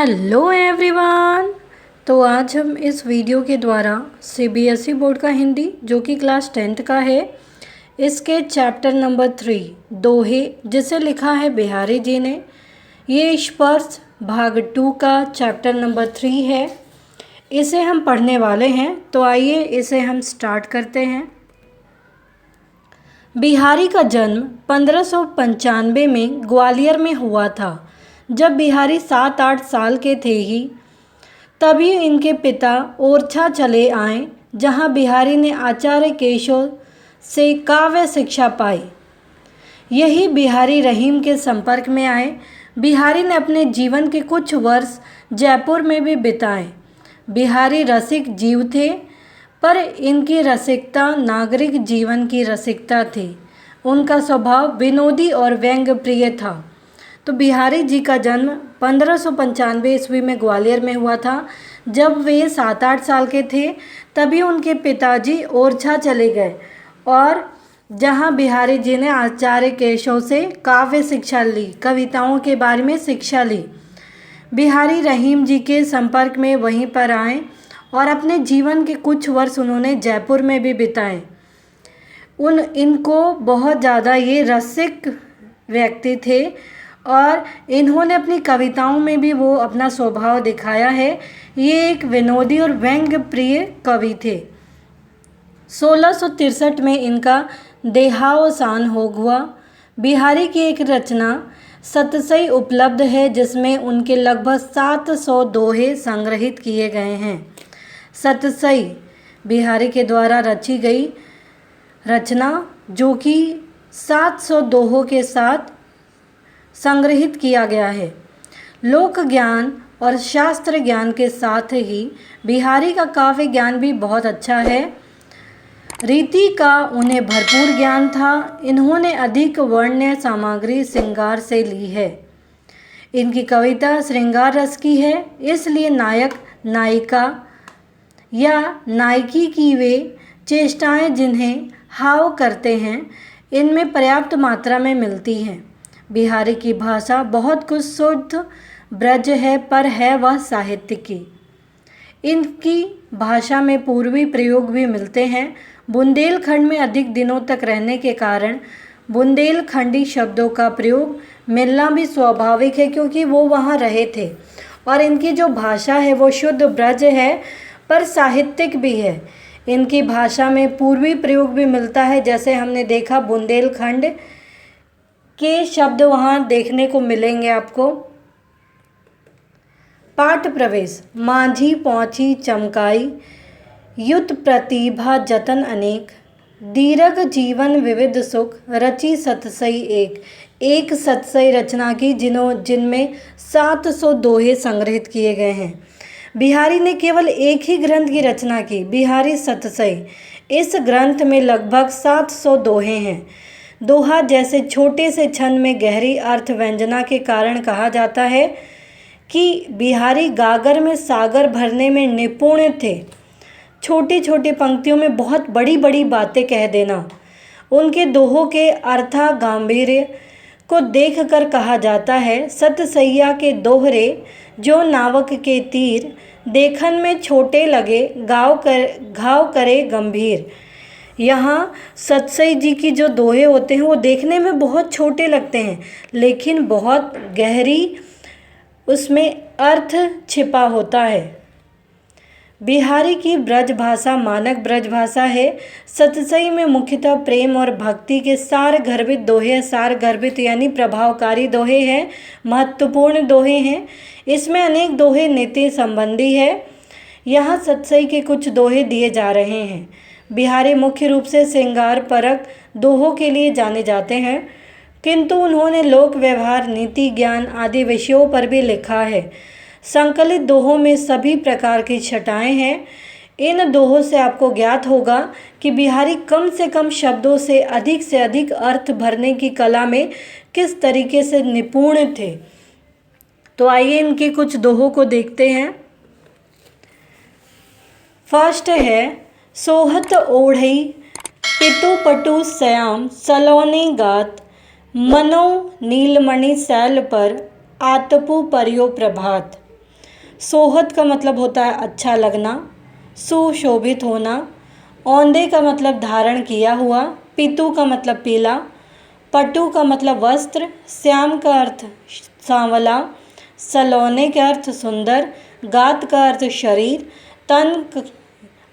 Hello everyone. तो आज हम इस वीडियो के द्वारा सीबीएसई बोर्ड का हिंदी जो कि क्लास 10th का है, इसके चैप्टर नंबर 3 दोहे, जिसे लिखा है बिहारी जी ने, ये स्पर्श भाग 2 का चैप्टर नंबर 3 है। इसे हम पढ़ने वाले हैं, तो आइए इसे हम स्टार्ट करते हैं। बिहारी का जन्म 1595 में ग्वालियर में हुआ था। जब बिहारी 7-8 साल के थे ही तभी इनके पिता ओरछा चले आए, जहां बिहारी ने आचार्य केशव से काव्य शिक्षा पाई। यही बिहारी रहीम के संपर्क में आए। बिहारी ने अपने जीवन के कुछ वर्ष जयपुर में भी बिताए। बिहारी रसिक जीव थे, पर इनकी रसिकता नागरिक जीवन की रसिकता थी। उनका स्वभाव विनोदी और व्यंग्य प्रिय था। तो बिहारी जी का जन्म 1595 ईस्वी में ग्वालियर में हुआ था। जब वे 7-8 साल के थे तभी उनके पिताजी ओरछा चले गए, और जहां बिहारी जी ने आचार्य केशव से काव्य शिक्षा ली, कविताओं के बारे में शिक्षा ली। बिहारी रहीम जी के संपर्क में वहीं पर आए और अपने जीवन के कुछ वर्ष उन्होंने जयपुर में भी बिताए। इनको बहुत ज़्यादा ये रसिक व्यक्ति थे और इन्होंने अपनी कविताओं में भी वो अपना स्वभाव दिखाया है। ये एक विनोदी और व्यंग्य प्रिय कवि थे। 1663 में इनका देहावसान हो हुआ। बिहारी की एक रचना सतसई उपलब्ध है, जिसमें उनके लगभग 700 दोहे संग्रहित किए गए हैं। सतसई बिहारी के द्वारा रची गई रचना, जो कि 700 दोहों के साथ संग्रहित किया गया है। लोक ज्ञान और शास्त्र ज्ञान के साथ ही बिहारी का काव्य ज्ञान भी बहुत अच्छा है। रीति का उन्हें भरपूर ज्ञान था। इन्होंने अधिक वर्ण्य सामग्री श्रृंगार से ली है। इनकी कविता श्रृंगार रस की है, इसलिए नायक नायिका या नायकी की वे चेष्टाएं जिन्हें हाव करते हैं, इनमें पर्याप्त मात्रा में मिलती हैं। बिहारी की भाषा बहुत कुछ शुद्ध ब्रज है, पर है वह साहित्य की। इनकी भाषा में पूर्वी प्रयोग भी मिलते हैं। बुंदेलखंड में अधिक दिनों तक रहने के कारण बुंदेलखंडी शब्दों का प्रयोग मिलना भी स्वाभाविक है, क्योंकि वो वहाँ रहे थे। और इनकी जो भाषा है वो शुद्ध ब्रज है, पर साहित्यिक भी है। इनकी भाषा में पूर्वी प्रयोग भी मिलता है, जैसे हमने देखा बुंदेलखंड के शब्द वहाँ देखने को मिलेंगे आपको। पाठ प्रवेश। माझी पहुँची चमकाई, युत प्रतिभा जतन अनेक, दीर्घ जीवन विविध सुख, रची सतसई एक सतसई रचना की, जिनमें 700 दोहे संग्रहित किए गए हैं। बिहारी ने केवल एक ही ग्रंथ की रचना की, बिहारी सतसई। इस ग्रंथ में लगभग 700 दोहे हैं। दोहा जैसे छोटे से छंद में गहरी अर्थ व्यंजना के कारण कहा जाता है कि बिहारी गागर में सागर भरने में निपुण थे। छोटी छोटी पंक्तियों में बहुत बड़ी बड़ी बातें कह देना। उनके दोहों के अर्था गांभीर्य को देखकर कहा जाता है, सतसैया के दोहरे जो नावक के तीर, देखन में छोटे लगे घाव करे गंभीर। यहाँ सतसई जी की जो दोहे होते हैं वो देखने में बहुत छोटे लगते हैं, लेकिन बहुत गहरी उसमें अर्थ छिपा होता है। बिहारी की ब्रज भाषा मानक ब्रज भाषा है। सतसई में मुख्यतः प्रेम और भक्ति के सार गर्भित दोहे, सार गर्भित यानी प्रभावकारी दोहे हैं, महत्वपूर्ण दोहे हैं। इसमें अनेक दोहे नीति संबंधी है। यहाँ सतसई के कुछ दोहे दिए जा रहे हैं। बिहारी मुख्य रूप से श्रृंगार परक दोहों के लिए जाने जाते हैं, किंतु उन्होंने लोक व्यवहार, नीति ज्ञान आदि विषयों पर भी लिखा है। संकलित दोहों में सभी प्रकार की छटाएं हैं। इन दोहों से आपको ज्ञात होगा कि बिहारी कम से कम शब्दों से अधिक अर्थ भरने की कला में किस तरीके से निपुण थे। तो आइए इनके कुछ दोहों को देखते हैं। फर्स्ट है, सोहत ओढ़ई पितु पटु श्याम सलोने गात, मनो नीलमणि शैल पर आतपु परियो प्रभात। सोहत का मतलब होता है अच्छा लगना, सुशोभित होना। औंधे का मतलब धारण किया हुआ। पीतू का मतलब पीला। पटु का मतलब वस्त्र। श्याम का अर्थ सांवला। सलोने का अर्थ सुंदर। गात का अर्थ शरीर।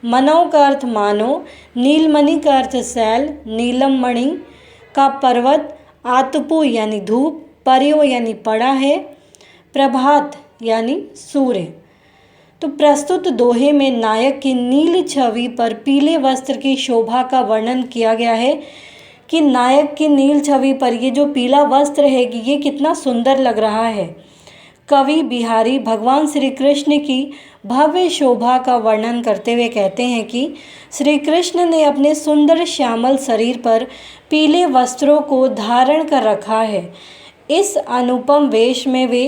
मनव का अर्थ मानो। नीलमणि का अर्थ सैल। नीलम मणि का पर्वत। आतपु यानी धूप। पर्यो यानी पड़ा है। प्रभात यानी सूर्य। तो प्रस्तुत दोहे में नायक की नील छवि पर पीले वस्त्र की शोभा का वर्णन किया गया है कि नायक की नील छवि पर ये जो पीला वस्त्र है कि ये कितना सुंदर लग रहा है। कवि बिहारी भगवान श्री कृष्ण की भव्य शोभा का वर्णन करते हुए कहते हैं कि श्री कृष्ण ने अपने सुंदर श्यामल शरीर पर पीले वस्त्रों को धारण कर रखा है। इस अनुपम वेश में वे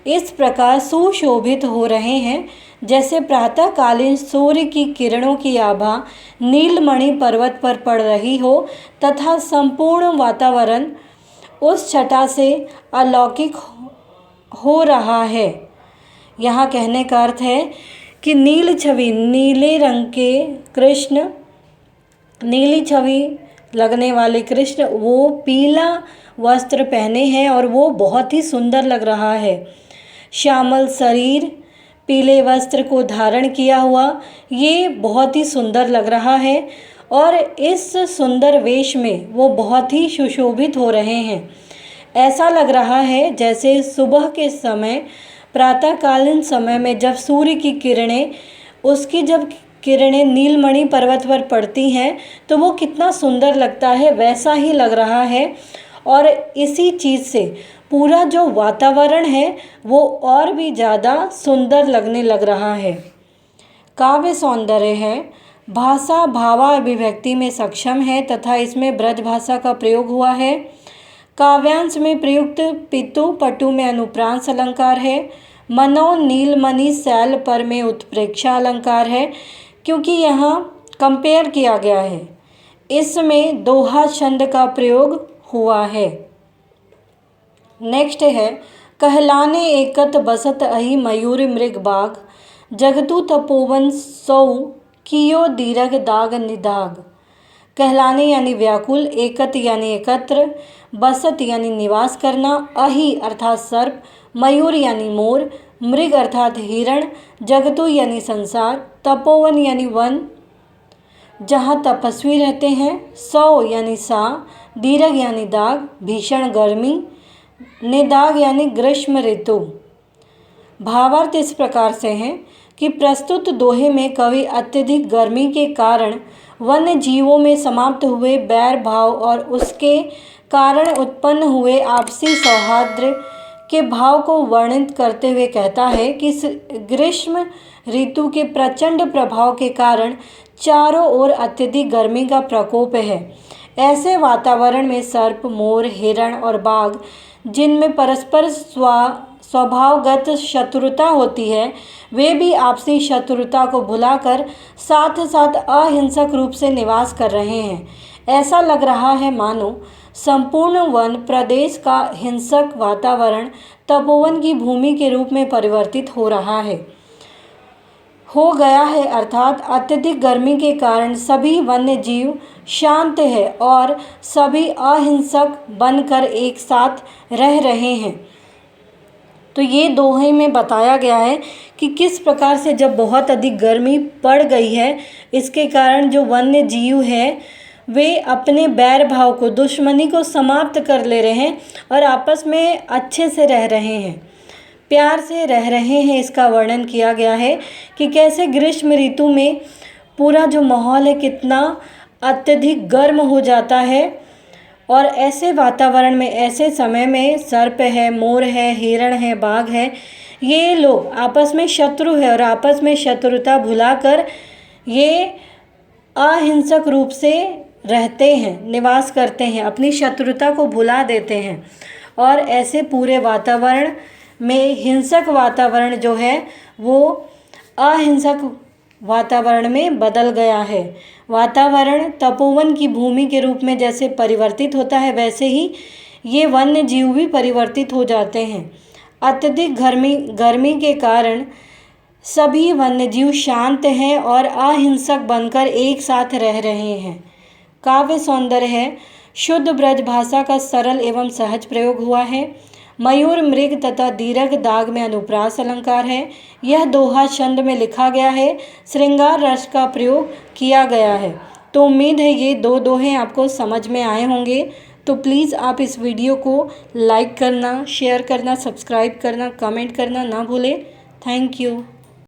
इस प्रकार सुशोभित हो रहे हैं जैसे प्रातःकालीन सूर्य की किरणों की आभा नीलमणि पर्वत पर पड़ रही हो तथा संपूर्ण वातावरण उस छटा से अलौकिक हो रहा है। यहाँ कहने का अर्थ है कि नील छवि, नीले रंग के कृष्ण, नीली छवि लगने वाले कृष्ण वो पीला वस्त्र पहने हैं और वो बहुत ही सुंदर लग रहा है। श्यामल शरीर, पीले वस्त्र को धारण किया हुआ, ये बहुत ही सुंदर लग रहा है और इस सुंदर वेश में वो बहुत ही सुशोभित हो रहे हैं। ऐसा लग रहा है जैसे सुबह के समय, प्रातःकालीन समय में जब सूर्य की किरणें, उसकी जब किरणें नीलमणि पर्वत पर पड़ती हैं तो वो कितना सुंदर लगता है, वैसा ही लग रहा है। और इसी चीज़ से पूरा जो वातावरण है वो और भी ज़्यादा सुंदर लगने लग रहा है। काव्य सौंदर्य है, भाषा भावाभिव्यक्ति में सक्षम है तथा इसमें ब्रज भाषा का प्रयोग हुआ है। काव्यांश में प्रयुक्त पितु पटु में अनुप्रांस अलंकार है। मनो नीलमणि सैल पर में उत्प्रेक्षा अलंकार है क्योंकि यहाँ कंपेयर किया गया है। इसमें दोहा छंद का प्रयोग हुआ है। नेक्स्ट है कहलाने एकत बसत अहि मयूर मृग बाग जगतु तपोवन सौ कियो दीर्घ दाग निदाग। कहलाने यानी व्याकुल, एकत यानी एकत्र, बसत यानी निवास करना, अहि अर्थात सर्प, मयूर यानी मोर, मृग अर्थात हिरण, जगतु यानी संसार, तपोवन यानी वन जहाँ तपस्वी रहते हैं, सौ यानी सा, दीर्घ यानी दाग, भीषण गर्मी, निदाग यानी ग्रीष्म ऋतु। भावार्थ इस प्रकार से है कि प्रस्तुत दोहे में कवि अत्यधिक गर्मी के कारण वन्य जीवों में समाप्त हुए बैर भाव और उसके कारण उत्पन्न हुए आपसी सौहार्द के भाव को वर्णित करते हुए कहता है कि ग्रीष्म ऋतु के प्रचंड प्रभाव के कारण चारों ओर अत्यधिक गर्मी का प्रकोप है। ऐसे वातावरण में सर्प, मोर, हिरण और बाघ जिनमें परस्पर स्वभावगत शत्रुता होती है, वे भी आपसी शत्रुता को भुलाकर साथ साथ अहिंसक रूप से निवास कर रहे हैं। ऐसा लग रहा है मानो संपूर्ण वन प्रदेश का हिंसक वातावरण तपोवन की भूमि के रूप में परिवर्तित हो रहा है, हो गया है। अर्थात अत्यधिक गर्मी के कारण सभी वन्य जीव शांत है और सभी अहिंसक बनकर एक साथ रह रहे हैं। तो ये दोहे में बताया गया है कि किस प्रकार से जब बहुत अधिक गर्मी पड़ गई है, इसके कारण जो वन्य जीव है वे अपने बैर भाव को, दुश्मनी को समाप्त कर ले रहे हैं और आपस में अच्छे से रह रहे हैं, प्यार से रह रहे हैं। इसका वर्णन किया गया है कि कैसे ग्रीष्म ऋतु में पूरा जो माहौल है कितना अत्यधिक गर्म हो जाता है और ऐसे वातावरण में, ऐसे समय में सर्प है, मोर है, हिरण है, बाघ है, ये लोग आपस में शत्रु है और आपस में शत्रुता भुलाकर ये अहिंसक रूप से रहते हैं, निवास करते हैं, अपनी शत्रुता को भुला देते हैं और ऐसे पूरे वातावरण में हिंसक वातावरण जो है वो अहिंसक वातावरण में बदल गया है। वातावरण तपोवन की भूमि के रूप में जैसे परिवर्तित होता है, वैसे ही ये वन्य जीव भी परिवर्तित हो जाते हैं। अत्यधिक गर्मी के कारण सभी वन्यजीव शांत हैं और अहिंसक बनकर एक साथ रह रहे हैं। काव्य सौंदर्य है, शुद्ध ब्रज भाषा का सरल एवं सहज प्रयोग हुआ है। मयूर, मृग तथा दीर्घ दाग में अनुप्रास अलंकार है। यह दोहा छंद में लिखा गया है, श्रृंगार रस का प्रयोग किया गया है। तो उम्मीद है ये 2 दोहे आपको समझ में आए होंगे। तो प्लीज़ आप इस वीडियो को लाइक करना, शेयर करना, सब्सक्राइब करना, कमेंट करना ना भूलें। Thank you.